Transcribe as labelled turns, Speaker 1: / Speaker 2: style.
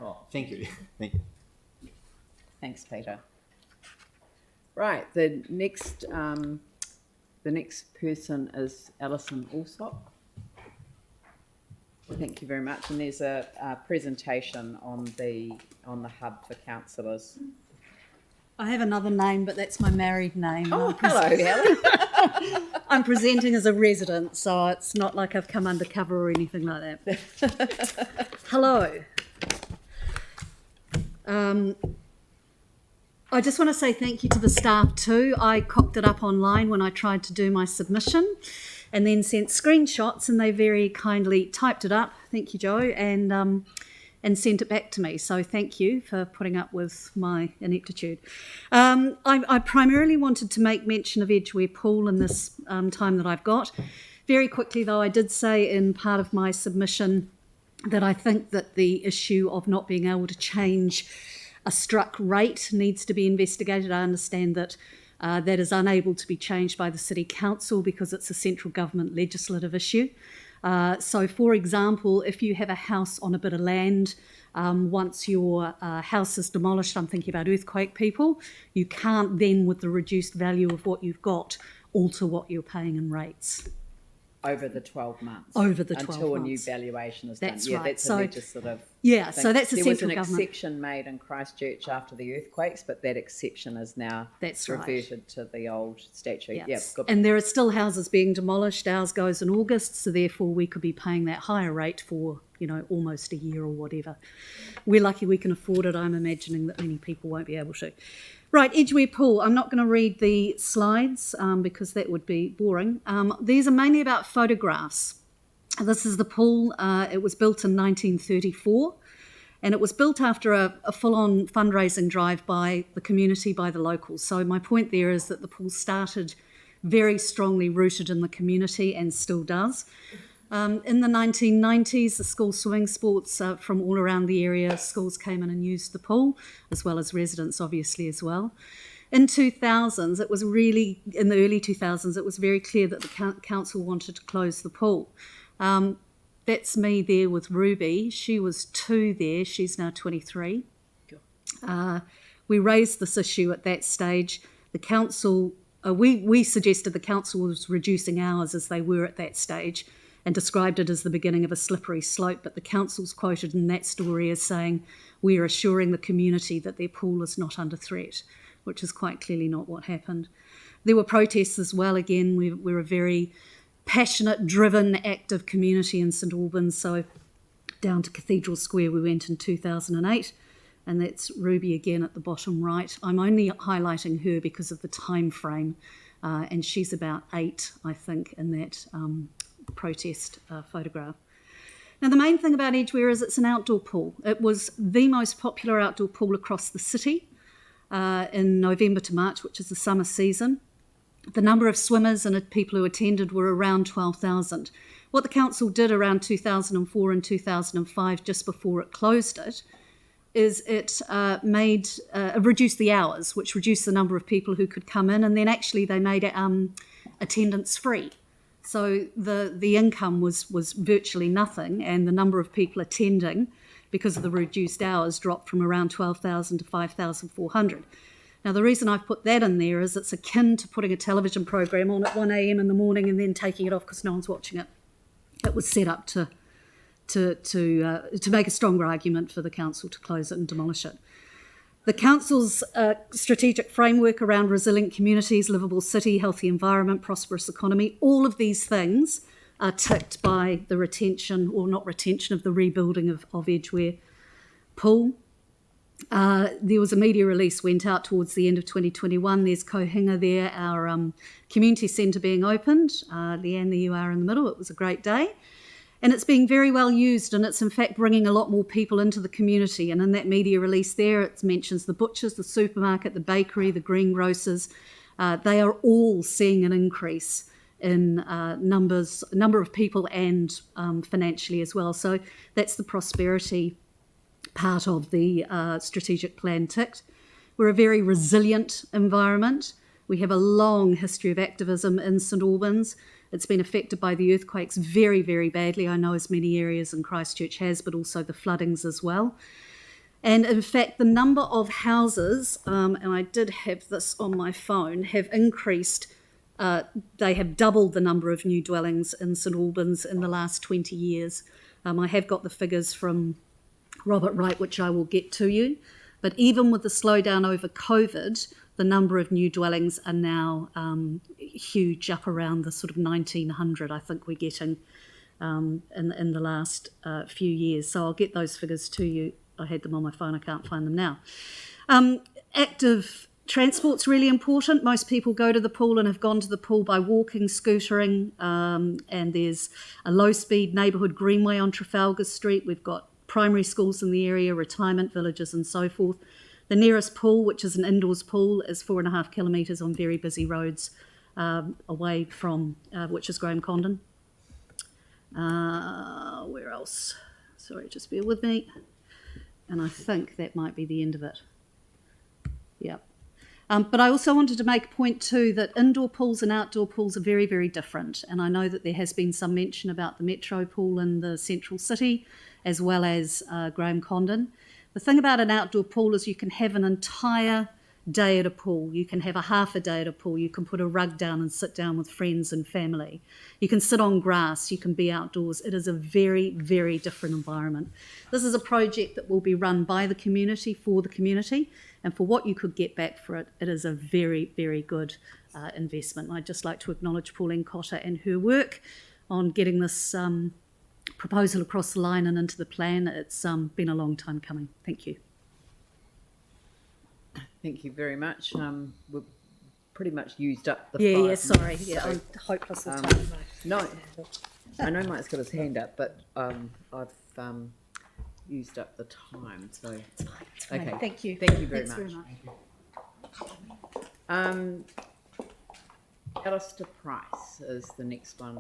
Speaker 1: Oh, thank you. Thank you.
Speaker 2: Thanks, Peter. Right, the next person is Alison Allsop. Thank you very much. And there's a presentation on the hub for councillors.
Speaker 3: I have another name, but that's my married name.
Speaker 2: Oh, hello, Ellie.
Speaker 3: I'm presenting as a resident, so it's not like I've come undercover or anything like that. Hello. I just want to say thank you to the staff too. I cocked it up online when I tried to do my submission and then sent screenshots, and they very kindly typed it up, thank you, Joe, and sent it back to me. So thank you for putting up with my ineptitude. I primarily wanted to make mention of Edgware Pool in this time that I've got. Very quickly, though, I did say in part of my submission that I think that the issue of not being able to change a struck rate needs to be investigated. I understand that that is unable to be changed by the City Council because it's a central government legislative issue. So, for example, if you have a house on a bit of land, once your house is demolished, I'm thinking about earthquake people, you can't then, with the reduced value of what you've got, alter what you're paying in rates.
Speaker 2: Over the 12 months.
Speaker 3: Over the 12 months.
Speaker 2: Until a new valuation is
Speaker 3: that's
Speaker 2: done.
Speaker 3: Right.
Speaker 2: That's
Speaker 3: so,
Speaker 2: a legislative
Speaker 3: yeah,
Speaker 2: thing.
Speaker 3: So that's a central government.
Speaker 2: There was an exception made in Christchurch after the earthquakes, but that exception is now reverted to the old statute.
Speaker 3: Yes.
Speaker 2: Yep,
Speaker 3: and there are still houses being demolished. Ours goes in August, so therefore we could be paying that higher rate for, almost a year or whatever. We're lucky we can afford it. I'm imagining that many people won't be able to. Right, Edgware Pool. I'm not going to read the slides because that would be boring. These are mainly about photographs. This is the pool. It was built in 1934, and it was built after a full-on fundraising drive by the community, by the locals. So my point there is that the pool started very strongly rooted in the community and still does. In the 1990s, the school swimming sports from all around the area, schools came in and used the pool, as well as residents, obviously, as well. In 2000s, it was really, in the early 2000s, it was very clear that the council wanted to close the pool. That's me there with Ruby. She was 2 there. She's now 23. We raised this issue at that stage. The council, we suggested the council was reducing hours as they were at that stage, and described it as the beginning of a slippery slope, but the council's quoted in that story as saying, "We are assuring the community that their pool is not under threat," which is quite clearly not what happened. There were protests as well. Again, we're a very passionate, driven, active community in St Albans, so down to Cathedral Square we went in 2008, and that's Ruby again at the bottom right. I'm only highlighting her because of the time frame, and she's about 8, I think, in that protest photograph. Now, the main thing about Edgware is it's an outdoor pool. It was the most popular outdoor pool across the city in November to March, which is the summer season. The number of swimmers and people who attended were around 12,000. What the council did around 2004 and 2005, just before it closed it, is it reduced the hours, which reduced the number of people who could come in, and then actually they made attendance free. So the income was virtually nothing, and the number of people attending, because of the reduced hours, dropped from around 12,000 to 5,400. Now, the reason I've put that in there is it's akin to putting a television program on at 1 a.m. in the morning and then taking it off because no one's watching it. It was set up to make a stronger argument for the council to close it and demolish it. The council's strategic framework around resilient communities, livable city, healthy environment, prosperous economy, all of these things are ticked by the retention, or not retention, of the rebuilding of Edgware Pool. There was a media release went out towards the end of 2021. There's Kohinga there, our community centre being opened. Leanne, there you are in the middle. It was a great day. And it's being very well used, and it's in fact bringing a lot more people into the community. And in that media release there, it mentions the butchers, the supermarket, the bakery, the greengrocers. They are all seeing an increase in number of people and financially as well. So that's the prosperity part of the strategic plan ticked. We're a very resilient environment. We have a long history of activism in St Albans. It's been affected by the earthquakes very, very badly. I know as many areas in Christchurch has, but also the floodings as well. And in fact, the number of houses, and I did have this on my phone, have increased. They have doubled the number of new dwellings in St Albans in the last 20 years. I have got the figures from Robert Wright, which I will get to you. But even with the slowdown over COVID, the number of new dwellings are now huge, up around the sort of 1,900, I think we're getting in the last few years. So I'll get those figures to you. I had them on my phone, I can't find them now. Active transport's really important. Most people go to the pool and have gone to the pool by walking, scootering, and there's a low-speed neighbourhood greenway on Trafalgar Street. We've got primary schools in the area, retirement villages and so forth. The nearest pool, which is an indoors pool, is 4.5 kilometres on very busy roads away from, which is Graham Condon. Where else? Sorry, just bear with me. And I think that might be the end of it. Yep. But I also wanted to make a point too that indoor pools and outdoor pools are very, very different. And I know that there has been some mention about the Metro pool in the central city, as well as Graham Condon. The thing about an outdoor pool is you can have an entire day at a pool. You can have a half a day at a pool. You can put a rug down and sit down with friends and family. You can sit on grass. You can be outdoors. It is a very, very different environment. This is a project that will be run by the community for the community, and for what you could get back for it, it is a very, very good investment. And I'd just like to acknowledge Pauline Cotter and her work on getting this proposal across the line and into the plan. It's been a long time coming. Thank you.
Speaker 2: Thank you very much. We've pretty much used up the 5
Speaker 3: Yeah,
Speaker 2: minutes,
Speaker 3: sorry. Yeah,
Speaker 2: so,
Speaker 3: I'm hopeless with time.
Speaker 2: No, I know Mike's got his hand up, but I've used up the time. So
Speaker 3: It's fine. It's fine.
Speaker 2: okay,
Speaker 3: Thank you.
Speaker 2: Thank you very
Speaker 3: Thanks
Speaker 2: much.
Speaker 3: Very much.
Speaker 2: Alistair Price is the next one